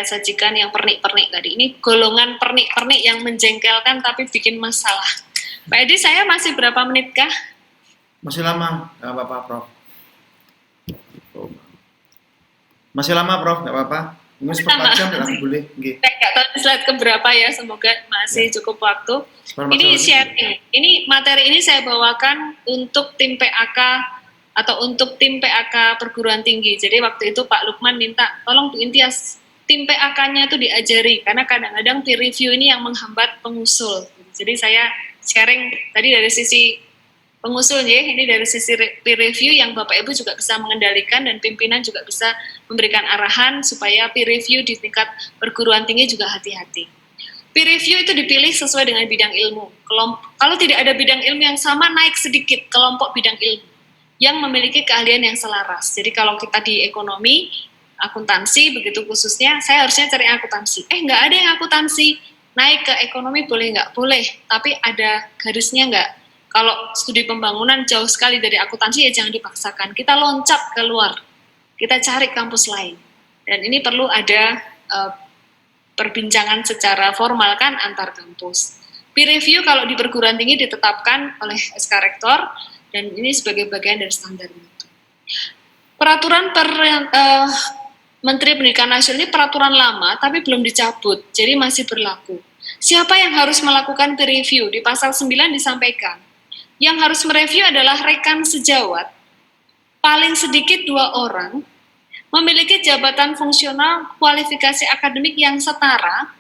saya sajikan yang pernik-pernik tadi. Ini golongan pernik-pernik yang menjengkelkan tapi bikin masalah. Pak Edi, saya masih berapa menit kah? Masih lama, nggak apa-apa, Prof. Masih lama, Prof, nggak apa-apa. Mungkin seperempat jam ya, boleh. Okay. Saya nggak tahu slide keberapa ya, semoga masih cukup waktu. Ini sharing, ini materi ini saya bawakan untuk tim PAK atau untuk tim PAK perguruan tinggi. Jadi waktu itu Pak Lukman minta, tolong Bu Intias, tim PAK-nya itu diajari, karena kadang-kadang peer review ini yang menghambat pengusul. Jadi saya sharing tadi dari sisi pengusul ya, ini dari sisi peer review yang Bapak Ibu juga bisa mengendalikan dan pimpinan juga bisa memberikan arahan supaya peer review di tingkat perguruan tinggi juga hati-hati. Peer review itu dipilih sesuai dengan bidang ilmu. Kalau tidak ada bidang ilmu yang sama, naik sedikit kelompok bidang ilmu yang memiliki keahlian yang selaras. Jadi kalau kita di ekonomi, akuntansi, begitu khususnya, saya harusnya cari akuntansi. Nggak ada yang akuntansi, naik ke ekonomi boleh nggak? Boleh, tapi ada garisnya nggak? Kalau studi pembangunan jauh sekali dari akuntansi ya jangan dipaksakan. Kita loncat keluar, kita cari kampus lain. Dan ini perlu ada perbincangan secara formal kan antar kampus. Peer review kalau di perguruan tinggi ditetapkan oleh SK Rektor dan ini sebagai bagian dari standar mutu. Peraturan Menteri Pendidikan Nasional ini peraturan lama tapi belum dicabut, jadi masih berlaku. Siapa yang harus melakukan peer review? Di pasal 9 disampaikan. Yang harus mereview adalah rekan sejawat, paling sedikit 2 orang, memiliki jabatan fungsional kualifikasi akademik yang setara,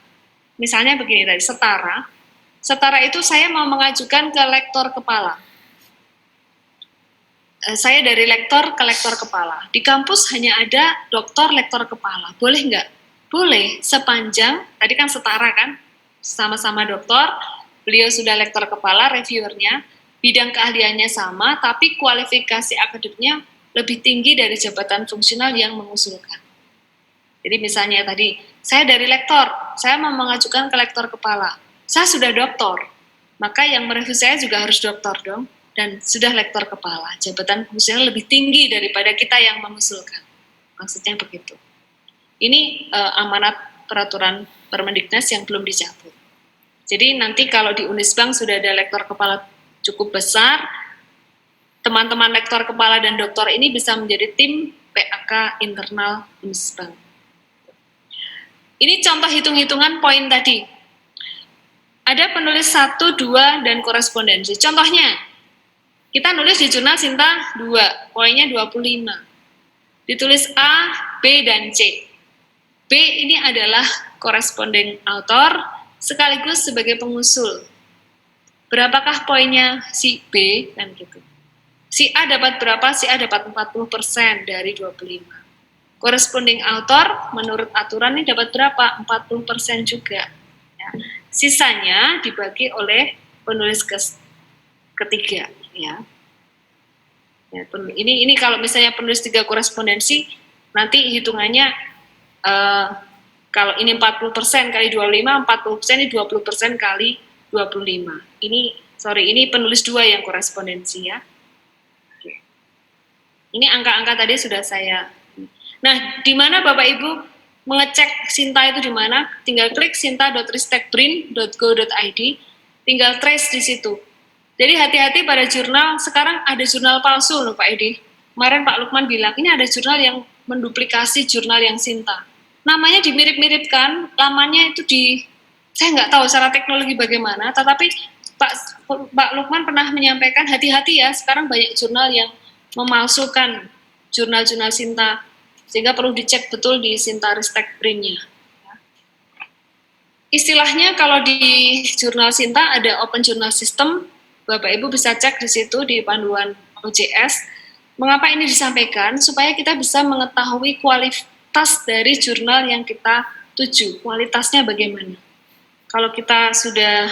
misalnya begini tadi, setara itu saya mau mengajukan ke lektor kepala. Saya dari lektor ke lektor kepala. Di kampus hanya ada doktor lektor kepala. Boleh nggak? Boleh, sepanjang, tadi kan setara kan, sama-sama doktor, beliau sudah lektor kepala, reviewernya, bidang keahliannya sama, tapi kualifikasi akademiknya lebih tinggi dari jabatan fungsional yang mengusulkan. Jadi misalnya tadi, saya dari lektor, saya mau mengajukan ke lektor kepala, saya sudah doktor, maka yang mereview saya juga harus doktor dong, dan sudah lektor kepala, jabatan fungsional lebih tinggi daripada kita yang mengusulkan. Maksudnya begitu. Ini amanat peraturan Permendiknas yang belum dicabut. Jadi nanti kalau di Unisbank sudah ada lektor kepala cukup besar, teman-teman lektor kepala dan doktor ini bisa menjadi tim PAK internal Unisbank. Ini contoh hitung-hitungan poin tadi. Ada penulis 1, 2, dan korespondensi. Contohnya, kita nulis di jurnal Sinta 2, poinnya 25. Ditulis A, B, dan C. B ini adalah corresponding author sekaligus sebagai pengusul. Berapakah poinnya si B? Dan gitu. Si A dapat berapa? Si A dapat 40% dari 25. Corresponding author menurut aturan ini dapat berapa? 40% juga. Ya. Sisanya dibagi oleh penulis ketiga. Ya. Ya, ini kalau misalnya penulis 3 korespondensi, nanti hitungannya kalau ini 40% kali 25, 40% ini 20% kali 25. Ini penulis 2 yang korespondensi ya. Ini angka-angka tadi sudah saya. Nah, di mana Bapak Ibu mengecek Sinta itu di mana? Tinggal klik sinta.ristekbrin.go.id, tinggal trace di situ. Jadi hati-hati pada jurnal, sekarang ada jurnal palsu loh Pak Edi. Kemarin Pak Lukman bilang, ini ada jurnal yang menduplikasi jurnal yang Sinta. Namanya dimirip-miripkan, lamanya itu saya nggak tahu secara teknologi bagaimana, tetapi Pak Lukman pernah menyampaikan hati-hati ya, sekarang banyak jurnal yang memalsukan jurnal-jurnal Sinta, sehingga perlu dicek betul di Sinta Ristekbrin-nya. Istilahnya kalau di jurnal Sinta ada Open Journal System, Bapak Ibu bisa cek di situ di panduan OJS. Mengapa ini disampaikan? Supaya kita bisa mengetahui kualitas dari jurnal yang kita tuju, kualitasnya bagaimana. Kalau kita sudah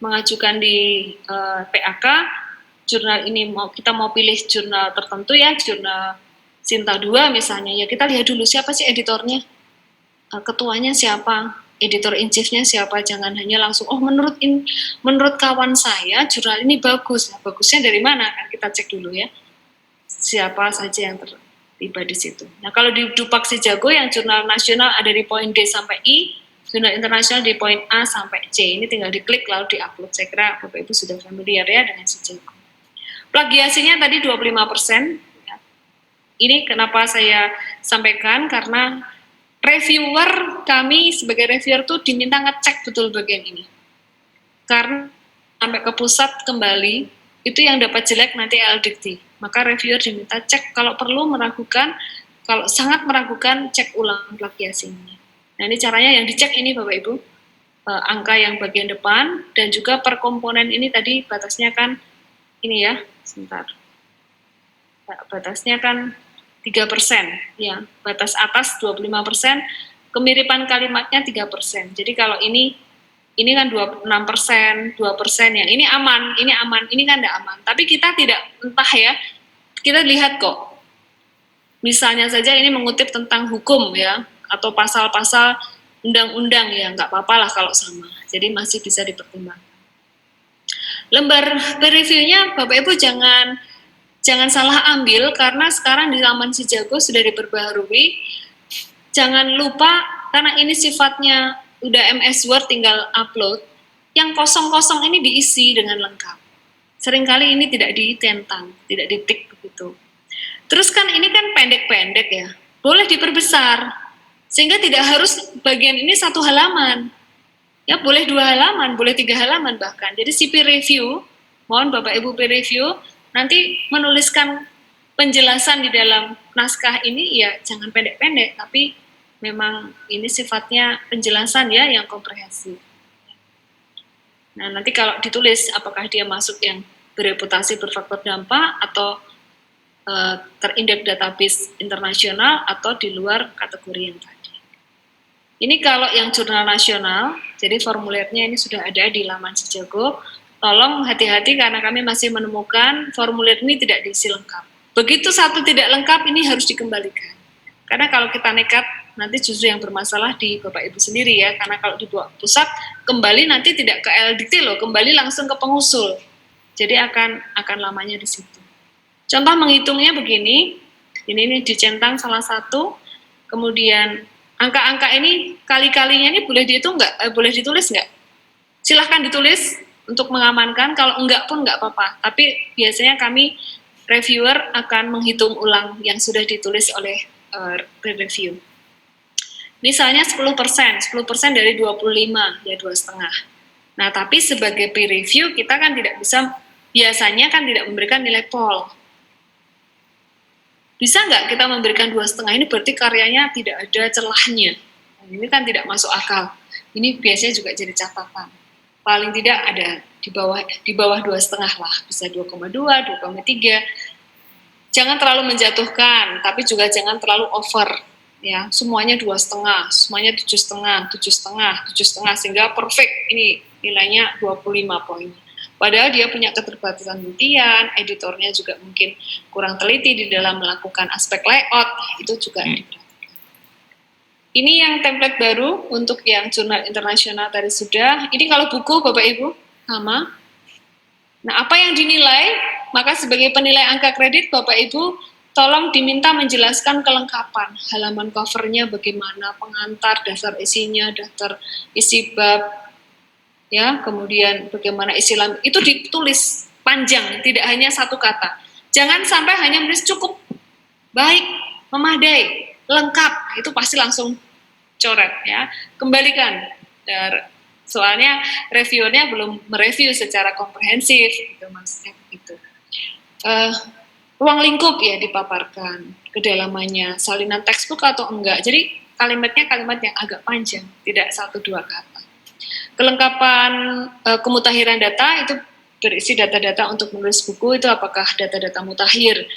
mengajukan di PAK, jurnal ini kita mau pilih jurnal tertentu ya, jurnal Sinta 2 misalnya, ya kita lihat dulu siapa sih editornya, ketuanya siapa, editor in chief-nya siapa, jangan hanya langsung, menurut kawan saya jurnal ini bagus, nah, bagusnya dari mana, kan kita cek dulu ya, siapa saja yang tiba di situ. Nah, kalau di Dupak Sejago yang jurnal nasional ada di poin D sampai I, jurnal internasional di poin A sampai C. Ini tinggal diklik lalu diupload. Saya kira Bapak Ibu sudah familiar ya dengan Sejago. Plagiasinya tadi 25%. Ya. Ini kenapa saya sampaikan, karena reviewer kami sebagai reviewer tuh diminta ngecek betul bagian ini. Karena sampai ke pusat kembali, itu yang dapat jelek nanti LDikti. Maka reviewer diminta cek, kalau perlu meragukan, kalau sangat meragukan, cek ulang plagiasinya. Nah, ini caranya yang dicek ini Bapak Ibu, angka yang bagian depan, dan juga per komponen ini tadi batasnya kan, ini ya, sebentar. Batasnya kan 3%, ya, batas atas 25%, kemiripan kalimatnya 3%. Jadi kalau ini kan 26%, 2%, yang ini aman, ini kan tidak aman. Tapi kita tidak, entah ya, kita lihat kok. Misalnya saja ini mengutip tentang hukum ya, atau pasal-pasal undang-undang ya, nggak apa-apa lah kalau sama. Jadi masih bisa dipertimbangkan. Lembar reviewnya Bapak Ibu jangan salah ambil, karena sekarang di laman Sejago sudah diperbaharui. Jangan lupa, karena ini sifatnya udah MS Word tinggal upload, yang kosong-kosong ini diisi dengan lengkap. Seringkali ini tidak ditentang, tidak ditik begitu. Terus kan ini kan pendek-pendek ya, boleh diperbesar, sehingga tidak harus bagian ini 1 halaman. Ya boleh 2 halaman, boleh 3 halaman bahkan. Jadi si peer review, mohon Bapak Ibu peer review, nanti menuliskan penjelasan di dalam naskah ini ya jangan pendek-pendek, tapi memang ini sifatnya penjelasan ya yang komprehensif. Nah, nanti kalau ditulis apakah dia masuk yang bereputasi berfaktor dampak atau terindeks database internasional atau di luar kategori yang tadi. Ini kalau yang jurnal nasional, jadi formulirnya ini sudah ada di laman Sejago. Tolong hati-hati karena kami masih menemukan formulir ini tidak diisi lengkap. Begitu satu tidak lengkap, ini harus dikembalikan. Karena kalau kita nekat, nanti justru yang bermasalah di Bapak Ibu sendiri ya, karena kalau dibawa pusat, kembali nanti tidak ke LDikti loh, kembali langsung ke pengusul. Jadi akan lamanya di situ. Contoh menghitungnya begini, ini dicentang salah satu, kemudian angka-angka ini kali-kalinya ini boleh dihitung nggak? Boleh ditulis nggak? Silahkan ditulis untuk mengamankan, kalau enggak pun nggak apa-apa. Tapi biasanya kami reviewer akan menghitung ulang yang sudah ditulis oleh review. Misalnya 10% dari 25, ya 2,5. Nah, tapi sebagai peer review kita kan tidak bisa, biasanya kan tidak memberikan nilai pol. Bisa nggak kita memberikan 2,5, ini berarti karyanya tidak ada celahnya. Nah, ini kan tidak masuk akal. Ini biasanya juga jadi catatan. Paling tidak ada di bawah 2,5 lah, bisa 2,2, 2,3. Jangan terlalu menjatuhkan, tapi juga jangan terlalu over. Ya, semuanya 2,5, semuanya 7,5, 7,5, 7,5 sehingga perfect. Ini nilainya 25 poin. Padahal dia punya keterbatasan buktian, editornya juga mungkin kurang teliti di dalam melakukan aspek layout, itu juga diperhatikan. Ini yang template baru untuk yang jurnal internasional tadi sudah. Ini kalau buku Bapak Ibu sama. Nah, apa yang dinilai? Maka sebagai penilai angka kredit Bapak Ibu tolong diminta menjelaskan kelengkapan, halaman covernya bagaimana, pengantar, daftar isinya, daftar isi bab, ya, kemudian bagaimana isi lambe, itu ditulis panjang, tidak hanya satu kata. Jangan sampai hanya menulis cukup, baik, memadai, lengkap, itu pasti langsung coret ya. Kembalikan, soalnya reviewernya belum mereview secara komprehensif, gitu maksudnya itu. Ruang lingkup ya dipaparkan, kedalamannya, salinan textbook atau enggak. Jadi kalimatnya kalimat yang agak panjang, tidak 1-2 kata. Kelengkapan kemutahiran data itu berisi data-data untuk menulis buku, itu apakah data-data mutakhir,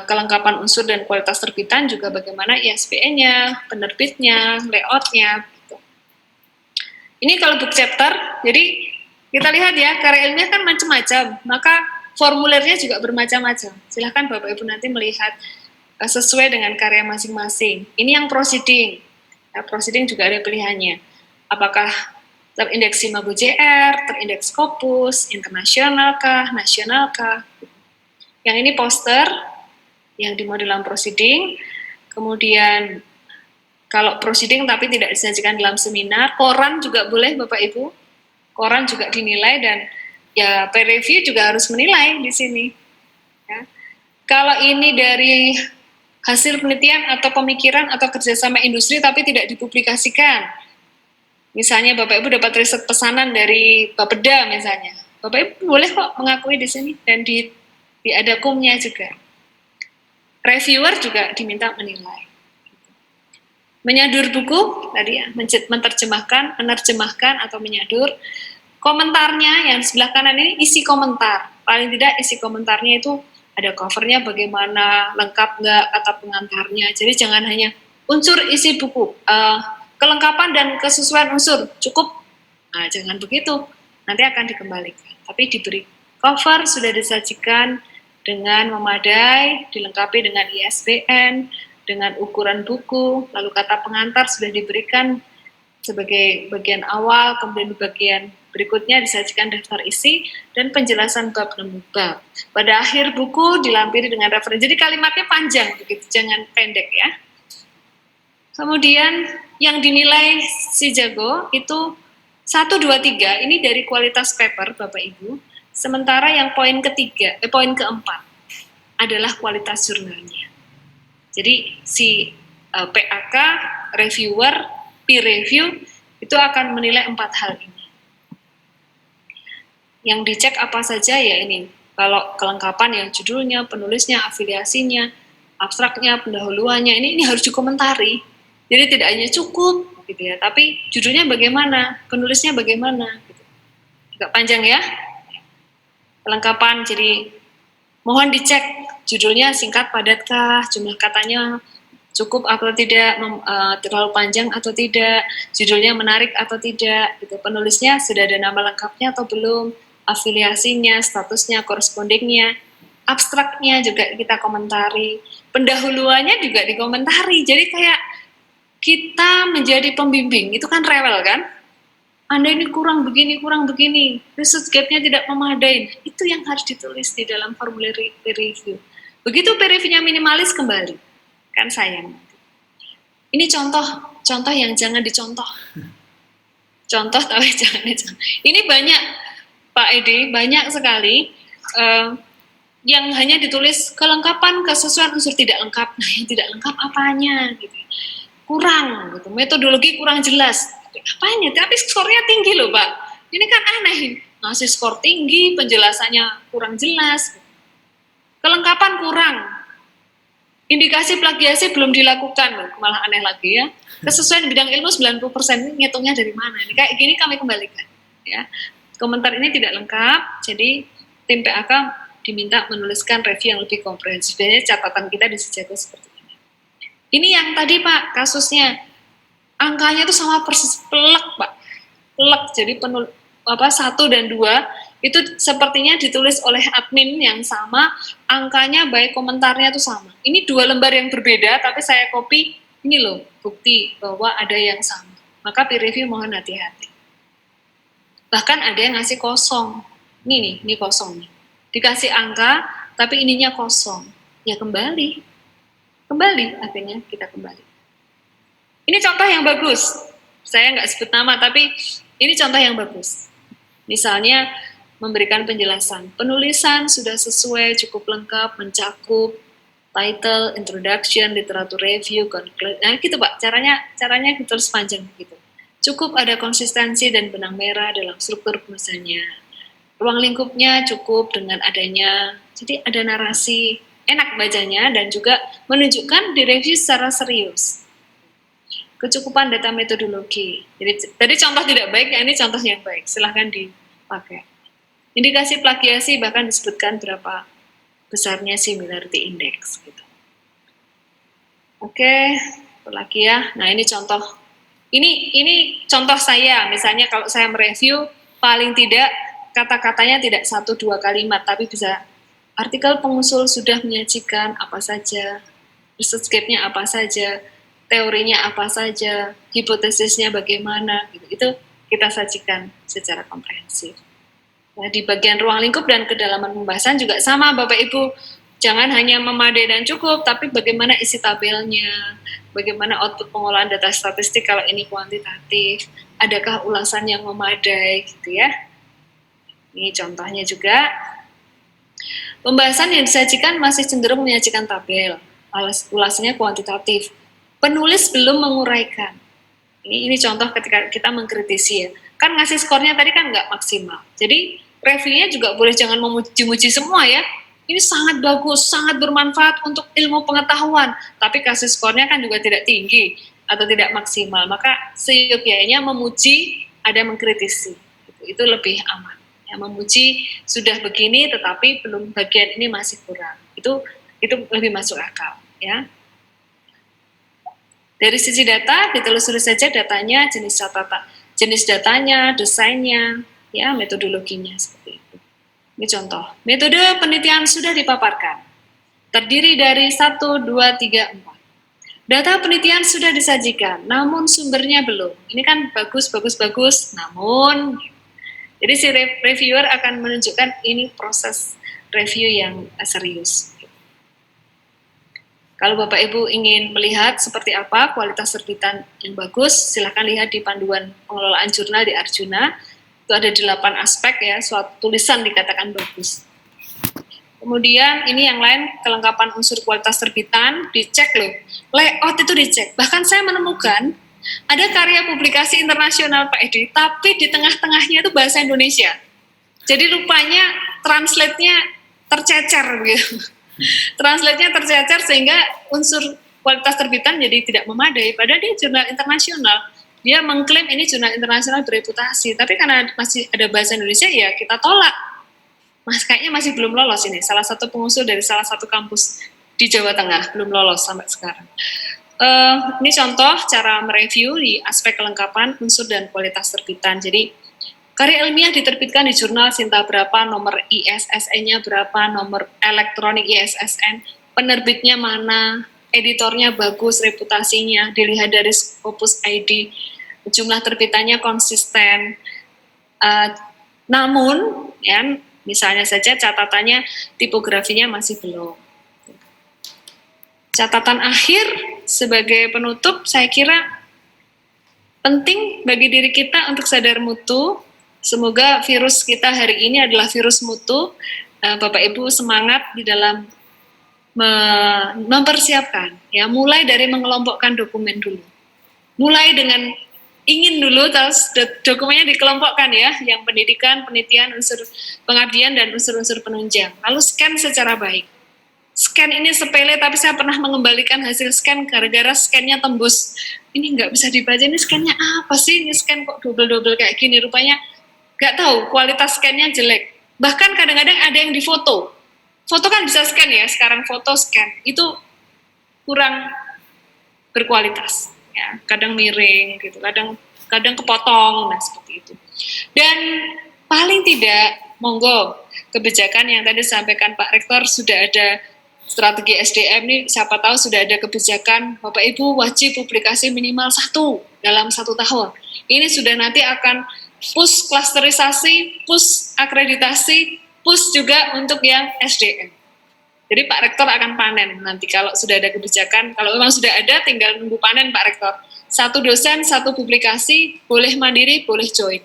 kelengkapan unsur dan kualitas terbitan, juga bagaimana ISBN-nya, penerbitnya, layout-nya. Gitu. Ini kalau book chapter, jadi kita lihat ya, karya ilmiah kan macam-macam, maka formulirnya juga bermacam-macam. Silahkan Bapak Ibu nanti melihat sesuai dengan karya masing-masing. Ini yang proceeding. Ya, proceeding juga ada pilihannya. Apakah terindeks Imago JR, terindeks Scopus, internasional kah, nasional kah. Yang ini poster, yang dimuat dalam proceeding. Kemudian kalau proceeding tapi tidak disajikan dalam seminar, koran juga boleh Bapak Ibu. Koran juga dinilai dan ya peer review juga harus menilai di sini. Ya. Kalau ini dari hasil penelitian atau pemikiran atau kerjasama industri tapi tidak dipublikasikan, misalnya Bapak Ibu dapat riset pesanan dari Bapeda misalnya, Bapak Ibu boleh kok mengakui di sini dan ada kumnya juga. Reviewer juga diminta menilai. Menyadur buku tadi ya, menerjemahkan atau menyadur. Komentarnya yang sebelah kanan ini isi komentar. Paling tidak isi komentarnya itu ada covernya bagaimana, lengkap nggak kata pengantarnya. Jadi jangan hanya unsur isi buku, kelengkapan dan kesesuaian unsur cukup. Nah, jangan begitu, nanti akan dikembalikan. Tapi diberi cover sudah disajikan dengan memadai, dilengkapi dengan ISBN, dengan ukuran buku, lalu kata pengantar sudah diberikan sebagai bagian awal, kemudian di bagian berikutnya disajikan daftar isi dan penjelasan bab demi bab. Pada akhir buku dilampiri dengan referensi. Jadi kalimatnya panjang begitu, jangan pendek ya. Kemudian yang dinilai si jago itu 1, 2, 3 ini dari kualitas paper Bapak Ibu. Sementara yang poin keempat adalah kualitas jurnalnya. Jadi si PAK, reviewer, peer review itu akan menilai 4 hal ini. Yang dicek apa saja ya ini. Kalau kelengkapan yang judulnya, penulisnya, afiliasinya, abstraknya, pendahuluannya, ini harus dikomentari. Jadi tidak hanya cukup gitu ya, tapi judulnya bagaimana, penulisnya bagaimana gitu. Agak panjang ya. Kelengkapan, jadi mohon dicek judulnya singkat padatkah, jumlah katanya cukup atau tidak, terlalu panjang atau tidak, judulnya menarik atau tidak, gitu. Penulisnya sudah ada nama lengkapnya atau belum, afiliasinya, statusnya, korespondingnya, abstraknya juga kita komentari, pendahuluannya juga dikomentari. Jadi kayak kita menjadi pembimbing, itu kan rewel kan? Anda ini kurang begini, research gap-nya tidak memadai. Itu yang harus ditulis di dalam formulir peer review. Begitu peer review-nya minimalis kembali, kan sayang. Ini contoh yang jangan dicontoh. Contoh tapi jangan dicontoh. Ini banyak, Pak Edi, banyak sekali yang hanya ditulis kelengkapan, kesesuaian unsur tidak lengkap. Nah, yang tidak lengkap apanya? Gitu. Kurang, gitu. Metodologi kurang jelas. Apanya? Tapi skornya tinggi loh Pak. Ini kan aneh. Ngasih skor tinggi, penjelasannya kurang jelas. Kelengkapan kurang. Indikasi plagiasi belum dilakukan. Malah aneh lagi ya. Kesesuaian bidang ilmu 90%, ini ngitungnya dari mana? Ini kayak gini kami kembalikan. Ya. Komentar ini tidak lengkap, jadi tim PAK diminta menuliskan review yang lebih komprehensif. Biasanya catatan kita di Sejago seperti ini. Ini yang tadi Pak, kasusnya. Angkanya itu sama persis, plek Pak, plek. Jadi 1 dan 2 itu sepertinya ditulis oleh admin yang sama, angkanya baik komentarnya itu sama. Ini 2 lembar yang berbeda, tapi saya copy, ini loh bukti bahwa ada yang sama. Maka peer review mohon hati-hati. Bahkan ada yang ngasih kosong, ini kosong nih. Dikasih angka, tapi ininya kosong. Ya kembali, akhirnya kita kembali. Ini contoh yang bagus. Saya nggak sebut nama, tapi ini contoh yang bagus. Misalnya, memberikan penjelasan. Penulisan sudah sesuai, cukup lengkap, mencakup, title, introduction, literatur review, conclusion. Nah, gitu Pak. Caranya ditulis panjang gitu. Cukup ada konsistensi dan benang merah dalam struktur penulisannya. Ruang lingkupnya cukup dengan adanya, jadi ada narasi, enak bacanya, dan juga menunjukkan direview secara serius. Kecukupan data metodologi. Jadi tadi contoh tidak baik, ya ini contoh yang baik. Silahkan dipakai. Indikasi plagiasi bahkan disebutkan berapa besarnya similarity index. Gitu. Oke, lagi ya. Nah ini contoh. Ini contoh saya. Misalnya kalau saya mereview, paling tidak kata-katanya tidak 1-2 kalimat, tapi bisa artikel pengusul sudah menyajikan apa saja, research gap-nya apa saja, teorinya apa saja, hipotesisnya bagaimana, gitu. Itu kita sajikan secara komprehensif. Nah, di bagian ruang lingkup dan kedalaman pembahasan juga sama, Bapak Ibu. Jangan hanya memadai dan cukup, tapi bagaimana isi tabelnya, bagaimana output pengolahan data statistik kalau ini kuantitatif, adakah ulasan yang memadai gitu ya. Ini contohnya juga. Pembahasan yang disajikan masih cenderung menyajikan tabel, ulasannya kuantitatif. Penulis belum menguraikan. Ini contoh ketika kita mengkritisi ya. Kan ngasih skornya tadi kan nggak maksimal. Jadi reviewnya juga boleh jangan memuji-muji semua ya. Ini sangat bagus, sangat bermanfaat untuk ilmu pengetahuan. Tapi kasih skornya kan juga tidak tinggi atau tidak maksimal. Maka seyogyanya memuji, ada mengkritisi. Itu lebih aman. Yang memuji sudah begini, tetapi belum bagian ini masih kurang. Itu lebih masuk akal. Ya. Dari sisi data, ditelusuri saja datanya, jenis datanya, desainnya, ya, metodologinya seperti itu. Ini contoh. Metode penelitian sudah dipaparkan. Terdiri dari 1, 2, 3, 4. Data penelitian sudah disajikan, namun sumbernya belum. Ini kan bagus, namun. Jadi si reviewer akan menunjukkan ini proses review yang serius. Kalau Bapak Ibu ingin melihat seperti apa kualitas terbitan yang bagus, silahkan lihat di panduan pengelolaan jurnal di Arjuna. Itu ada 8 aspek ya, suatu tulisan dikatakan bagus. Kemudian ini yang lain, kelengkapan unsur kualitas terbitan, dicek loh. Layout itu dicek. Bahkan saya menemukan ada karya publikasi internasional Pak Edi, tapi di tengah-tengahnya itu bahasa Indonesia. Jadi rupanya translate-nya tercecer gitu. Translate-nya tercecer sehingga unsur kualitas terbitan jadi tidak memadai, padahal dia jurnal internasional. Dia mengklaim ini jurnal internasional bereputasi, tapi karena masih ada bahasa Indonesia ya kita tolak. Mas kayaknya masih belum lolos ini. Salah satu pengusul dari salah satu kampus di Jawa Tengah belum lolos sampai sekarang. Ini contoh cara mereview di aspek kelengkapan unsur dan kualitas terbitan. Jadi karya ilmiah diterbitkan di jurnal Sinta berapa, nomor ISSN-nya berapa, nomor elektronik ISSN, penerbitnya mana, editornya bagus, reputasinya, dilihat dari Scopus ID, jumlah terbitannya konsisten. Namun, ya, misalnya saja catatannya tipografinya masih belum. Catatan akhir sebagai penutup, saya kira penting bagi diri kita untuk sadar mutu. Semoga virus kita hari ini adalah virus mutu. Bapak Ibu semangat di dalam mempersiapkan, ya, mulai dari mengelompokkan dokumen dulu. Mulai dengan ingin dulu terus dokumennya dikelompokkan ya, yang pendidikan, penelitian, unsur pengabdian dan unsur-unsur penunjang. Lalu scan secara baik. Scan ini sepele, tapi saya pernah mengembalikan hasil scan gara-gara scannya tembus. Ini nggak bisa dibaca, ini scannya apa sih? Ini scan kok double-double kayak gini, rupanya nggak tahu, kualitas scannya jelek. Bahkan kadang-kadang ada yang difoto. Foto kan bisa scan ya, sekarang foto scan, itu kurang berkualitas. Ya, kadang miring, gitu, kadang kepotong, nah seperti itu. Dan paling tidak, monggo, kebijakan yang tadi disampaikan Pak Rektor sudah ada strategi SDM ini, siapa tahu sudah ada kebijakan Bapak Ibu wajib publikasi minimal 1 dalam 1 tahun. Ini sudah nanti akan push klasterisasi, push akreditasi, push juga untuk yang SDM. Jadi Pak Rektor akan panen nanti kalau sudah ada kebijakan, kalau memang sudah ada tinggal nunggu panen Pak Rektor. 1 dosen, 1 publikasi, boleh mandiri, boleh join.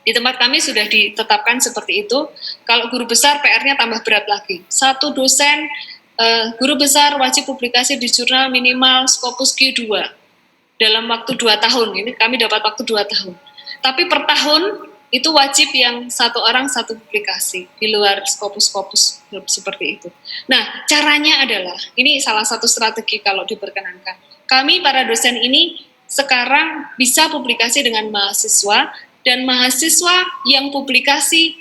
Di tempat kami sudah ditetapkan seperti itu. Kalau guru besar PR-nya tambah berat lagi. 1 dosen, guru besar wajib publikasi di jurnal minimal Scopus Q2 dalam waktu 2 tahun. Ini kami dapat waktu 2 tahun. Tapi per tahun itu wajib yang 1 orang 1 publikasi di luar Scopus seperti itu. Nah, caranya adalah, ini salah satu strategi kalau diperkenankan. Kami para dosen ini sekarang bisa publikasi dengan mahasiswa, dan mahasiswa yang publikasi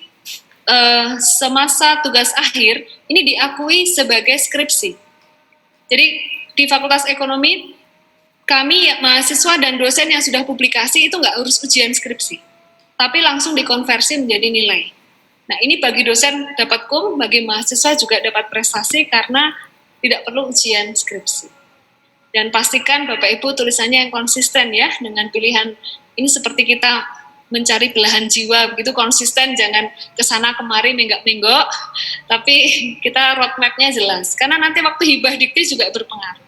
semasa tugas akhir ini diakui sebagai skripsi. Jadi di Fakultas Ekonomi kami mahasiswa dan dosen yang sudah publikasi itu nggak urus ujian skripsi, tapi langsung dikonversi menjadi nilai. Nah ini bagi dosen dapat kum, bagi mahasiswa juga dapat prestasi karena tidak perlu ujian skripsi. Dan pastikan Bapak Ibu tulisannya yang konsisten ya dengan pilihan ini, seperti kita mencari belahan jiwa begitu, konsisten, jangan kesana kemari menggak-menggok, tapi kita roadmap-nya jelas. Karena nanti waktu hibah dikti juga berpengaruh.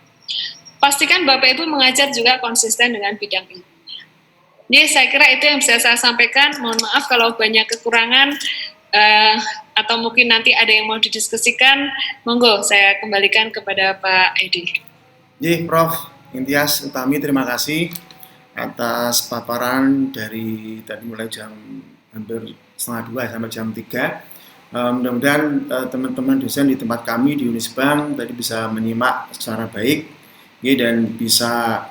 Pastikan Bapak Ibu mengajar juga konsisten dengan bidang ilmunya. Jadi saya kira itu yang bisa saya sampaikan. Mohon maaf kalau banyak kekurangan atau mungkin nanti ada yang mau didiskusikan. Monggo saya kembalikan kepada Pak Edi. Jadi Prof. Intias Utami, terima kasih atas paparan dari tadi mulai jam hampir 1:30 sampai jam 3. Mudah-mudahan teman-teman dosen di tempat kami di Unisbank tadi bisa menyimak secara baik ya, dan bisa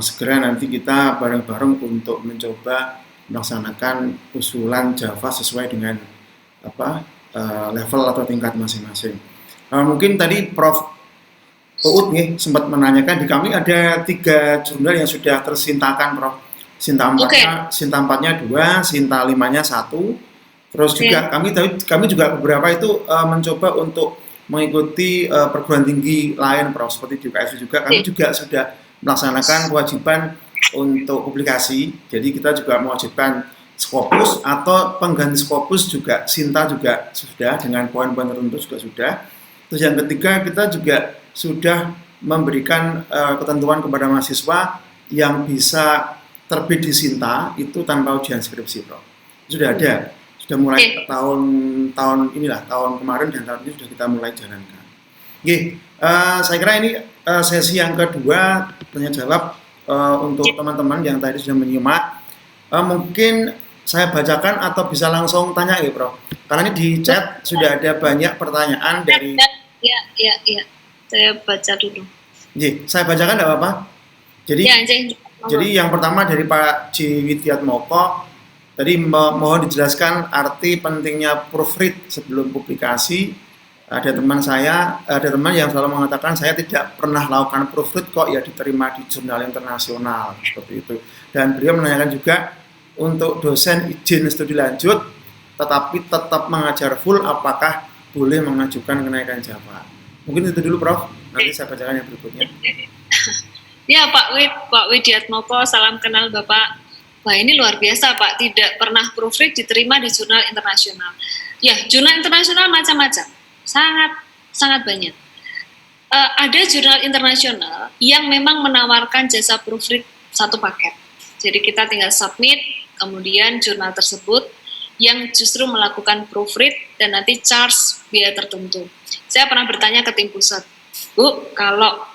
segera nanti kita bareng-bareng untuk mencoba melaksanakan usulan Java sesuai dengan level atau tingkat masing-masing. Mungkin tadi Prof. Uut nih sempat menanyakan di kami ada 3 jurnal yang sudah tersintakan, Prof. Sinta 4-nya 2, Sinta 5-nya 1. Terus juga kami juga beberapa itu mencoba untuk mengikuti perguruan tinggi lain, Prof. Seperti di UKSU juga kami juga sudah melaksanakan kewajiban untuk publikasi. Jadi kita juga mewajibkan Scopus atau pengganti Scopus juga, Sinta juga sudah dengan poin-poin tertentu juga sudah. Terus yang ketiga kita juga sudah memberikan ketentuan kepada mahasiswa yang bisa terbit di Sinta itu tanpa ujian skripsi, Prof. Sudah ada, sudah mulai tahun inilah, tahun kemarin dan tahun ini sudah kita mulai jalankan. Saya kira ini sesi yang kedua tanya jawab untuk teman-teman yang tadi sudah menyimak. Mungkin saya bacakan atau bisa langsung tanya ya, Prof. Karena ini di chat sudah ada banyak pertanyaan dari. Ya. Saya baca dulu. Saya bacakan tidak apa-apa. Jadi yang pertama dari Pak J. Widiatmoko, tadi mohon dijelaskan arti pentingnya proofread sebelum publikasi. Ada teman yang selalu mengatakan saya tidak pernah lakukan proofread kok ya diterima di jurnal internasional seperti itu. Dan beliau menanyakan juga untuk dosen izin studi lanjut tetapi tetap mengajar full, apakah boleh mengajukan kenaikan Java? Mungkin itu dulu, Prof. Nanti saya bacakan yang berikutnya. Ya, Pak Widiatmoko, salam kenal Bapak. Wah, ini luar biasa, Pak. Tidak pernah proofread diterima di jurnal internasional. Ya, jurnal internasional macam-macam. Sangat banyak. Ada jurnal internasional yang memang menawarkan jasa proofread satu paket. Jadi kita tinggal submit, kemudian jurnal tersebut yang justru melakukan proofread dan nanti charge biaya tertentu. Saya pernah bertanya ke tim pusat, Bu, kalau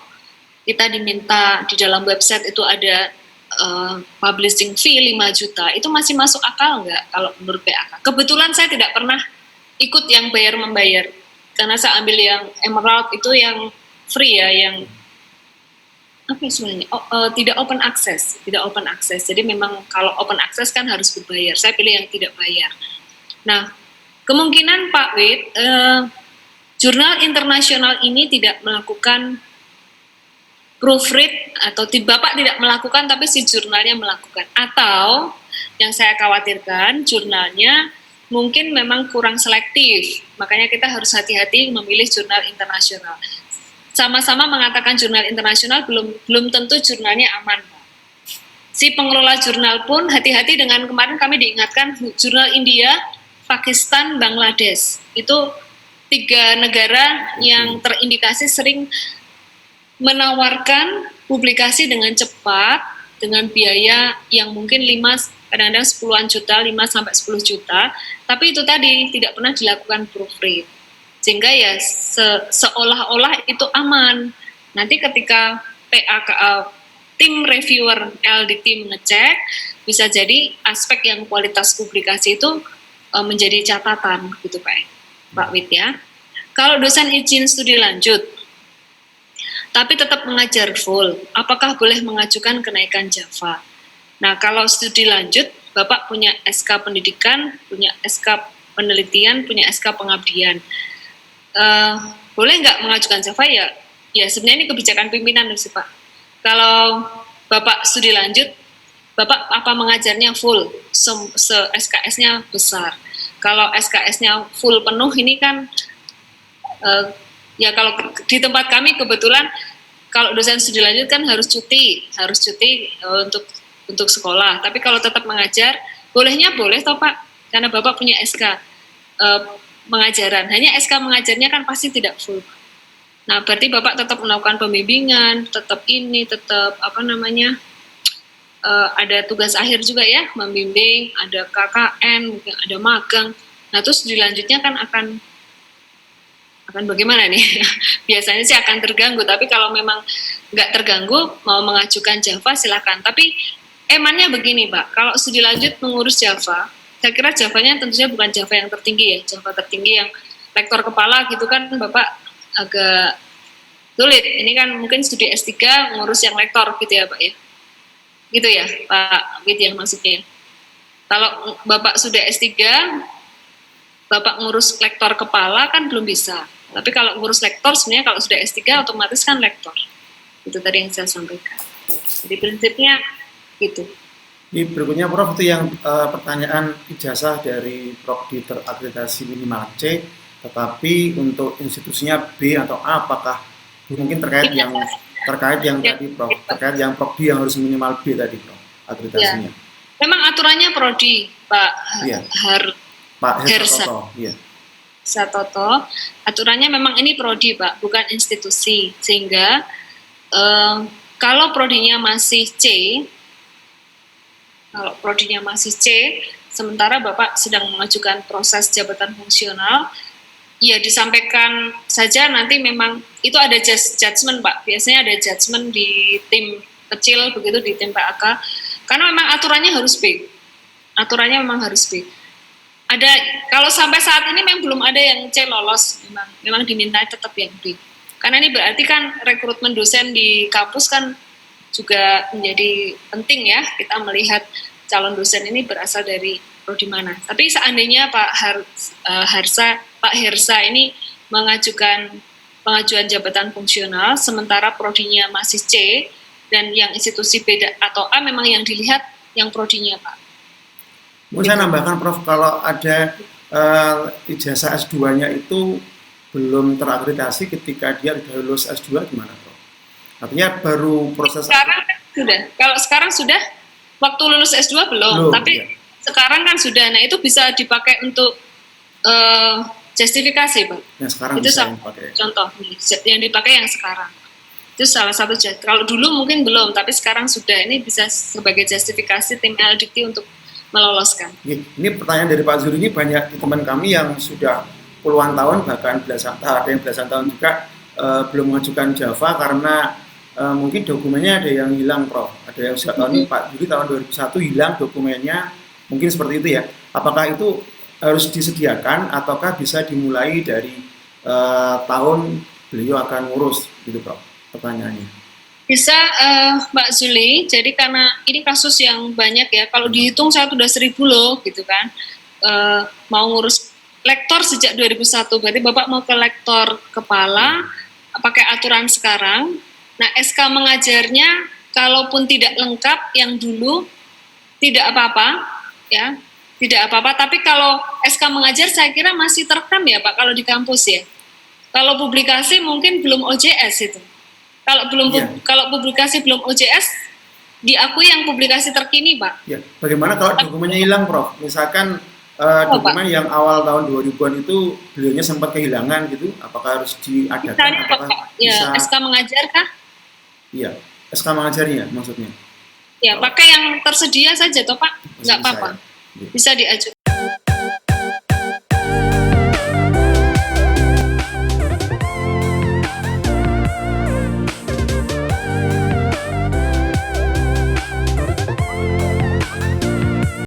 kita diminta di dalam website itu ada publishing fee 5 juta, itu masih masuk akal nggak kalau menurut PAK? Kebetulan saya tidak pernah ikut yang bayar-membayar, karena saya ambil yang Emerald itu yang free ya, yang apa istilahnya? Tidak open access. Jadi memang kalau open access kan harus berbayar. Saya pilih yang tidak bayar. Nah, kemungkinan Pak Wid, jurnal internasional ini tidak melakukan proofread atau Bapak tidak melakukan, tapi si jurnalnya melakukan. Atau yang saya khawatirkan jurnalnya mungkin memang kurang selektif. Makanya kita harus hati-hati memilih jurnal internasional. Sama-sama mengatakan jurnal internasional belum tentu jurnalnya aman, Pak. Si pengelola jurnal pun hati-hati dengan kemarin kami diingatkan jurnal India, Pakistan, Bangladesh. Itu 3 negara yang terindikasi sering menawarkan publikasi dengan cepat dengan biaya yang mungkin 5 kadang-kadang 10-an juta, 5 sampai 10 juta, tapi itu tadi tidak pernah dilakukan proofread. Sehingga ya seolah-olah itu aman. Nanti ketika tim reviewer LDT mengecek, bisa jadi aspek yang kualitas publikasi itu menjadi catatan gitu Pak Wid ya. Kalau dosen izin studi lanjut, tapi tetap mengajar full, apakah boleh mengajukan kenaikan Java? Nah, kalau studi lanjut, Bapak punya SK pendidikan, punya SK penelitian, punya SK pengabdian. Boleh nggak mengajukan Java ya? Ya sebenarnya ini kebijakan pimpinan sih Pak. Kalau Bapak studi lanjut, Bapak apa mengajarnya full, SKS-nya besar. Kalau SKS-nya full penuh ini kan, ya kalau di tempat kami kebetulan kalau dosen studi lanjut kan harus cuti untuk sekolah. Tapi kalau tetap mengajar, bolehnya boleh toh Pak, karena Bapak punya SK. pengajaran. Hanya SK mengajarnya kan pasti tidak full. Nah, berarti Bapak tetap melakukan pembimbingan, tetap ada tugas akhir juga ya, membimbing, ada KKN, mungkin ada magang. Nah, terus dilanjutnya kan akan bagaimana nih? Biasanya sih akan terganggu, tapi kalau memang nggak terganggu, mau mengajukan Java silakan. Tapi emannya begini, Pak, kalau studi lanjut mengurus Java, saya kira Javanya tentunya bukan Java yang tertinggi ya, Java tertinggi yang lektor kepala gitu kan Bapak agak sulit. Ini kan mungkin studi S3 mengurus yang lektor gitu ya Pak ya. Gitu ya Pak Wid yang maksudnya. Kalau Bapak sudah S3, Bapak ngurus lektor kepala kan belum bisa. Tapi kalau ngurus lektor sebenarnya kalau sudah S3 otomatis kan lektor. Itu tadi yang saya sampaikan. Jadi prinsipnya gitu. Di berikutnya Prof itu yang pertanyaan ijazah dari Prodi terakreditasi minimal C, tetapi untuk institusinya B atau A, apakah mungkin terkait yang tadi Prof, terkait yang Prodi yang harus minimal B tadi Prof, akreditasinya. Ya. Memang aturannya Prodi Pak Pak Hersa Toto. Iya. Satoto, aturannya memang ini Prodi Pak, bukan institusi. Sehingga kalau prodinya masih C, sementara Bapak sedang mengajukan proses jabatan fungsional, ya disampaikan saja nanti memang itu ada judgement Pak. Biasanya ada judgement di tim kecil begitu, di tim PAK. Karena memang aturannya harus B. Aturannya memang harus B. Ada, kalau sampai saat ini memang belum ada yang C lolos, memang diminta tetap yang B. Karena ini berarti kan rekrutmen dosen di kampus kan juga menjadi penting ya, kita melihat calon dosen ini berasal dari prodi mana. Tapi seandainya Pak Hersa ini mengajukan pengajuan jabatan fungsional, sementara prodinya masih C, dan yang institusi beda atau A memang yang dilihat yang prodinya Pak. Mau saya nambahkan Prof, kalau ada ijazah S2-nya itu belum terakreditasi ketika dia sudah lulus S2 gimana Prof? Artinya baru proses sekarang kan sudah. Kalau sekarang sudah, waktu lulus S2 belum, tapi ya. Sekarang kan sudah. Nah, itu bisa dipakai untuk justifikasi, Pak. Yang sekarang itu bisa contoh yang dipakai yang sekarang. Itu salah satu. Kalau dulu mungkin belum, tapi sekarang sudah. Ini bisa sebagai justifikasi tim LDT untuk meloloskan. Ini pertanyaan dari Pak Zuri, ini banyak teman kami yang sudah puluhan tahun, bahkan ada yang belasan tahun juga belum mengajukan Java karena mungkin dokumennya ada yang hilang Prof. Ada yang sudah tahun Pak Juli tahun 2001 hilang dokumennya, mungkin seperti itu ya. Apakah itu harus disediakan ataukah bisa dimulai dari tahun beliau akan ngurus gitu Prof? Pertanyaannya. Bisa Mbak Zuli, jadi karena ini kasus yang banyak ya, kalau dihitung saya sudah 1.000 loh gitu kan, mau ngurus lektor sejak 2001, berarti Bapak mau ke lektor kepala, pakai aturan sekarang. Nah, SK mengajarnya kalaupun tidak lengkap yang dulu tidak apa-apa ya, tidak apa-apa, tapi kalau SK mengajar saya kira masih terekam ya Pak kalau di kampus ya. Kalau publikasi mungkin belum OJS itu. Kalau publikasi belum OJS diakui yang publikasi terkini Pak. Ya, bagaimana kalau dokumennya hilang Prof? Misalkan dokumen yang awal tahun 2000-an itu beliaunya sempat kehilangan gitu, apakah harus diadakan? Misalnya ya, SK mengajar kah? Iya, SK mengajarnya maksudnya. Ya, pakai yang tersedia saja toh Pak, nggak apa-apa. Bisa diajukan.